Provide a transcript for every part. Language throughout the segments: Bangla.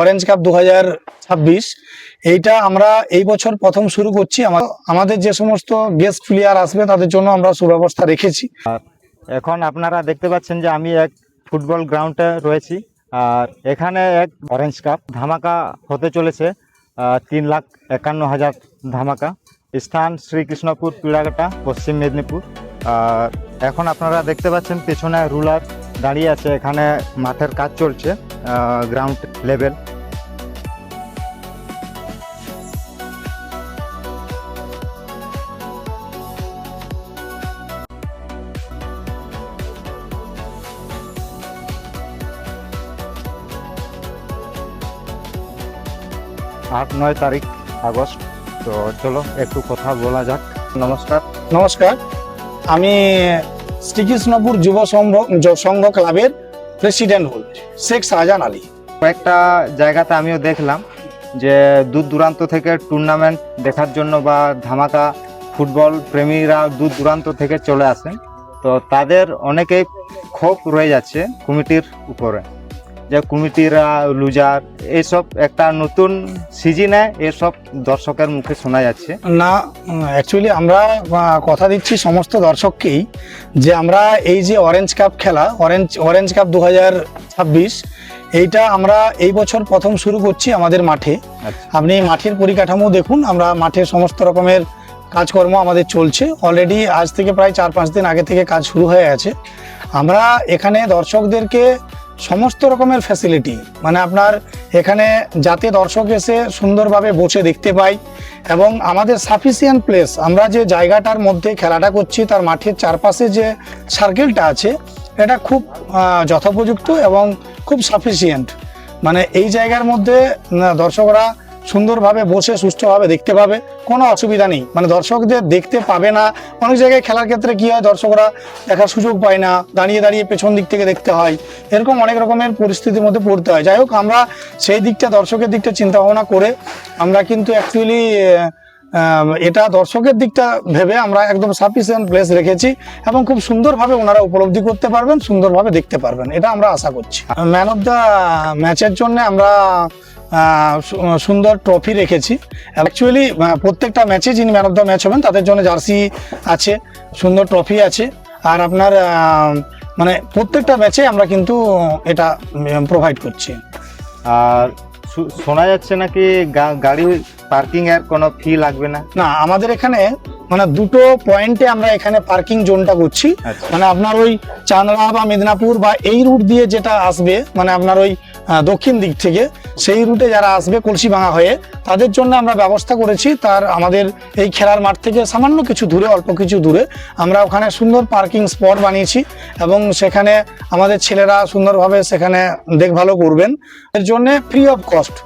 অরেঞ্জ কাপ 2026 এইটা আমরা এই বছর প্রথম শুরু করছি। আমাদের যে সমস্ত গেস্ট প্লেয়ার আসবে তাদের জন্য আমরা সুব্যবস্থা রেখেছি। এখন আপনারা দেখতে পাচ্ছেন যে আমি এক ফুটবল গ্রাউন্ডে রয়েছি, আর এখানে এক অরেঞ্জ কাপ ধামাকা হতে চলেছে। 3,51,000 ধামাকা। স্থান শ্রীকৃষ্ণপুর, পিড়াঘাটা, পশ্চিম মেদিনীপুর। আর এখন আপনারা দেখতে পাচ্ছেন পেছনে রুলার দাঁড়িয়ে আছে, এখানে মাঠের কাজ চলছে, গ্রাউন্ড লেভেল। আট 9 তারিখ আগস্ট। তো চলো একটু কথা বলা যাক। নমস্কার, আমি শ্রীকৃষ্ণপুর যুব সংঘ ক্লাবের প্রেসিডেন্ট শেখ শাহজাহান আলী। কয়েকটা জায়গাতে আমিও দেখলাম যে দূর দূরান্ত থেকে টুর্নামেন্ট দেখার জন্য বা ধামাকা ফুটবল প্রেমীরা দূর দূরান্ত থেকে চলে আসেন। তো তাদের অনেকেই ক্ষোভ রয়ে যাচ্ছে কমিটির উপরে, যে কমিটিরা লুজার, এইসব একটা নতুন সিজনে এসব দর্শকের মুখে শোনা যাচ্ছে না। অ্যাকচুয়ালি আমরা কথা দিচ্ছি সমস্ত দর্শককেই যে আমরা এই যে অরেঞ্জ কাপ খেলা, অরেঞ্জ কাপ 2026 এইটা আমরা এই বছর প্রথম শুরু করছি আমাদের মাঠে। আপনি মাঠের পরিকাঠামো দেখুন, আমরা মাঠে সমস্ত রকমের কাজকর্ম আমাদের চলছে অলরেডি। আজ থেকে প্রায় 4-5 দিন আগে থেকে কাজ শুরু হয়ে গেছে। আমরা এখানে দর্শকদেরকে সমস্ত রকমের ফ্যাসিলিটি, মানে আপনার এখানে যাতে দর্শক এসে সুন্দরভাবে বসে দেখতে পায়, এবং আমাদের সাফিসিয়েন্ট প্লেস, আমরা যে জায়গাটার মধ্যে খেলাটা করছি তার মাঠের চারপাশে যে সার্কেলটা আছে এটা খুব যথোপযুক্ত এবং খুব সাফিসিয়েন্ট। মানে এই জায়গার মধ্যে দর্শকরা সুন্দরভাবে বসে সুষ্ঠুভাবে দেখতে পাবে, কোনো অসুবিধা নেই। মানে দর্শকদের দেখতে পাবে না। অনেক জায়গায় খেলার ক্ষেত্রে কী হয়, দর্শকরা দেখার সুযোগ পায় না, দাঁড়িয়ে দাঁড়িয়ে পেছন দিক থেকে দেখতে হয়, এরকম অনেক রকমের পরিস্থিতির মধ্যে পড়তে হয়। যাই হোক, আমরা সেই দিকটা, দর্শকের দিকটা চিন্তা ভাবনা করে আমরা কিন্তু অ্যাকচুয়ালি এটা দর্শকের দিকটা ভেবে আমরা একদম সাফিসিয়েন্ট প্লেস রেখেছি, এবং খুব সুন্দরভাবে ওনারা উপলব্ধি করতে পারবেন, সুন্দরভাবে দেখতে পারবেন, এটা আমরা আশা করছি। ম্যান অফ দ্য ম্যাচের জন্য আমরা সুন্দর ট্রফি রেখেছি। অ্যাকচুয়ালি প্রত্যেকটা ম্যাচে যিনি ম্যান অফ দ্য ম্যাচ হবেন তাদের জন্য জার্সি আছে, সুন্দর ট্রফি আছে, আর আপনার মানে প্রত্যেকটা ম্যাচে আমরা কিন্তু এটা প্রোভাইড করছি। আর শোনা যাচ্ছে নাকি গাড়ি পার্কিং এর কোনো ফি লাগবে না? না, আমাদের এখানে মানে দুটো পয়েন্টে আমরা এখানে পার্কিং জোনটা করছি। মানে আপনার ওই চান্দড়া বা মেদিনীপুর বা এই রুট দিয়ে যেটা আসবে, মানে আপনার ওই দক্ষিণ দিক থেকে সেই রুটে যারা আসবে কলসিভাঙা হয়ে, তাদের জন্য আমরা ব্যবস্থা করেছি। তার আমাদের এই খেলার মাঠ থেকে সামান্য কিছু দূরে, অল্প কিছু দূরে আমরা ওখানে সুন্দর পার্কিং স্পট বানিয়েছি, এবং সেখানে আমাদের ছেলেরা সুন্দরভাবে সেখানে দেখভালও করবেন। এর জন্য ফ্রি অফ কস্ট,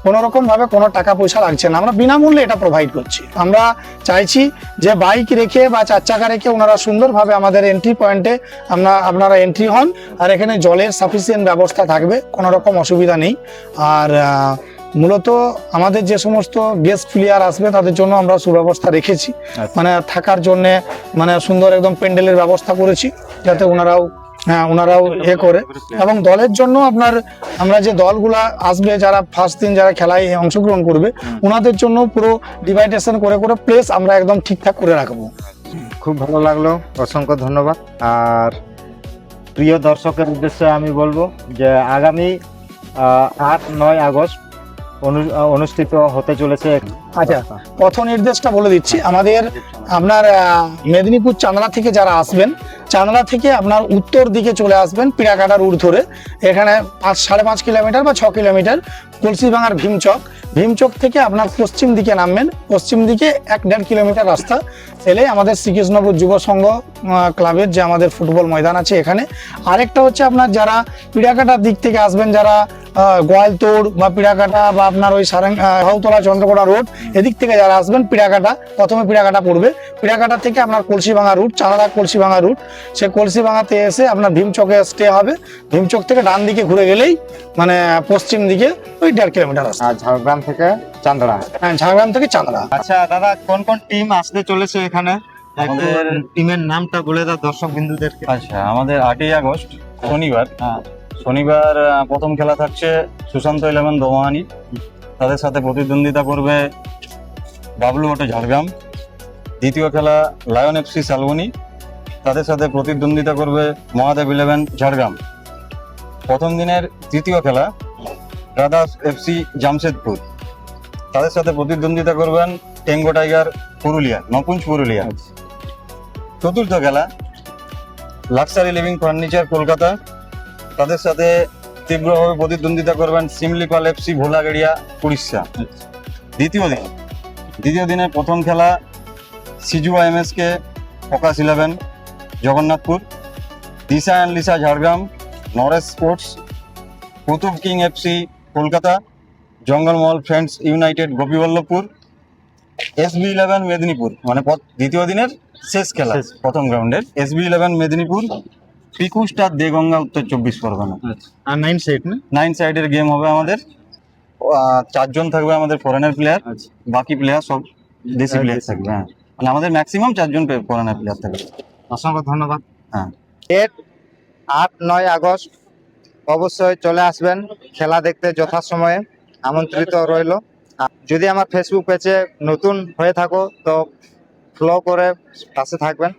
কোনো রকম ভাবে কোনো টাকা পয়সা লাগছে না, আমরা বিনামূল্যে এটা প্রোভাইড করছি। আমরা চাইছি যে বাইক রেখে বা 4 চাকা রেখে ওনারা সুন্দরভাবে আমাদের এন্ট্রি পয়েন্টে আপনারা এন্ট্রি হন, আর এখানে জলের সাফিসিয়েন্ট ব্যবস্থা থাকবে, কোনো রকম অসুবিধা নেই। আর মূলত আমাদের যে সমস্ত গেস্ট প্লেয়ার আসবে তাদের জন্য আমরা সুব্যবস্থা রেখেছি, মানে থাকার জন্য মানে সুন্দর একদম প্যান্ডেলের ব্যবস্থা করেছি, যাতে ওনারাও করে। এবং দলের জন্য আমরা যে দলগুলা আসবে, যারা ফার্স্ট দিন যারা খেলায় অংশগ্রহণ করবে, ওনাদের জন্য পুরো ডিভাইডেশন করে প্লেস আমরা একদম ঠিকঠাক করে রাখবো। খুব ভালো লাগলো, অসংখ্য ধন্যবাদ। আর প্রিয় দর্শকের উদ্দেশ্যে আমি বলবো যে আগামী 8-9 আগস্ট অনুষ্ঠিত হতে চলেছে। আচ্ছা, পথ নির্দেশটা বলে দিচ্ছি। আপনার মেদিনীপুর চান্দড়া থেকে যারা আসবেন, চান্দড়া থেকে আপনার উত্তর দিকে চলে আসবেন পিড়াকাটা রুট ধরে, এখানে 5-5.5 কিলোমিটার বা 6 কিলোমিটার কলসিভাঙার ভীমচক থেকে আপনার পশ্চিম দিকে নামবেন, পশ্চিম দিকে 1-1.5 কিলোমিটার রাস্তা এলে আমাদের শ্রীকৃষ্ণপুর যুব সংঘ ক্লাবের যে আমাদের ফুটবল ময়দান আছে এখানে। আরেকটা হচ্ছে আপনার যারা পিড়াকাটার দিক থেকে আসবেন, যারা গোয়ালতোড় বা পিড়াকাটা বা আপনার ওই হাউতলা চন্দ্রকোনা রোড এদিক থেকে যারা আসবেন, প্রথমে পিড়াকাটা পড়বে, পিড়াকাটা থেকে আপনার কলসিভাঙা রুট, চাঁদড়া কলসিভাঙা রুট, সে কলসিভাঙাতে এসে আপনার ভীমচকে স্টে হবে। ভীমচক থেকে ডান দিকে ঘুরে গেলেই মানে পশ্চিম দিকে ওই 1.5 কিলোমিটার রাস্তা। ঝাড়গ্রাম থেকে চান্দড়া? হ্যাঁ, ঝাড়গ্রাম থেকে চান্দড়া। আচ্ছা দাদা, কোন কোন টিম আসতে চলেছে এখানে? টিমের নামটা বলে দাও দর্শক বিন্দুদেরকে। আচ্ছা, আমাদের 8ই আগস্ট শনিবার শনিবার প্রথম খেলা থাকছে সুশান্ত 11 দোমাহানি, তাদের সাথে প্রতিদ্বন্দ্বিতা করবে বাবলু অটো ঝাড়গ্রাম। দ্বিতীয় খেলা লায়ন এফসি শালবনী, তাদের সাথে প্রতিদ্বন্দ্বিতা করবে মহাদেব 11 ঝাড়গ্রাম। প্রথম দিনের তৃতীয় খেলা ব্রাদার্স এফসি জামশেদপুর, তাদের সাথে প্রতিদ্বন্দ্বিতা করবেন টেঙ্গো টাইগার পুরুলিয়া, নপুঞ্জ পুরুলিয়া। চতুর্থ খেলা লাক্সারি লিভিং ফার্নিচার কলকাতা, তাদের সাথে তীব্রভাবে প্রতিদ্বন্দ্বিতা করবেন সিমলিপাল এফসি ভোলাগেড়িয়া উড়িষ্যা। দ্বিতীয় দিনের প্রথম খেলা Sijua MSK focus 11 Jagannathpur, Disha and Lisa Jhargram, Naresh sports, Qutub king FC Kolkata, Jangalmahal friends united Gopiballavpur, SB 11 Medinipur, মানে দ্বিতীয় দিনের শেষ খেলা প্রথম গ্রাউন্ডের এসবি 11 মেদিনীপুর, পিকু স্টার দেগঙ্গা উত্তর 24 পরগনা। আর 9 সেট না? 9 সাইডের গেম হবে আমাদের। 4 জন থাকবে আমাদের ফরেনার প্লেয়ার, বাকি প্লেয়ার সব দেশি প্লেয়ার থাকবে। হ্যাঁ, মানে আমাদের ম্যাক্সিমাম 4 জন ফরেনার প্লেয়ার থাকবে। অসংখ্য ধন্যবাদ। হ্যাঁ, ডেট 8-9 আগস্ট অবশ্যই চলে আসবেন খেলা দেখতে, যথাসময়ে আমন্ত্রিত রইল। আর যদি আমার ফেসবুক পেজে নতুন হয়ে থাকো তো ফলো করে পাশে থাকবেন।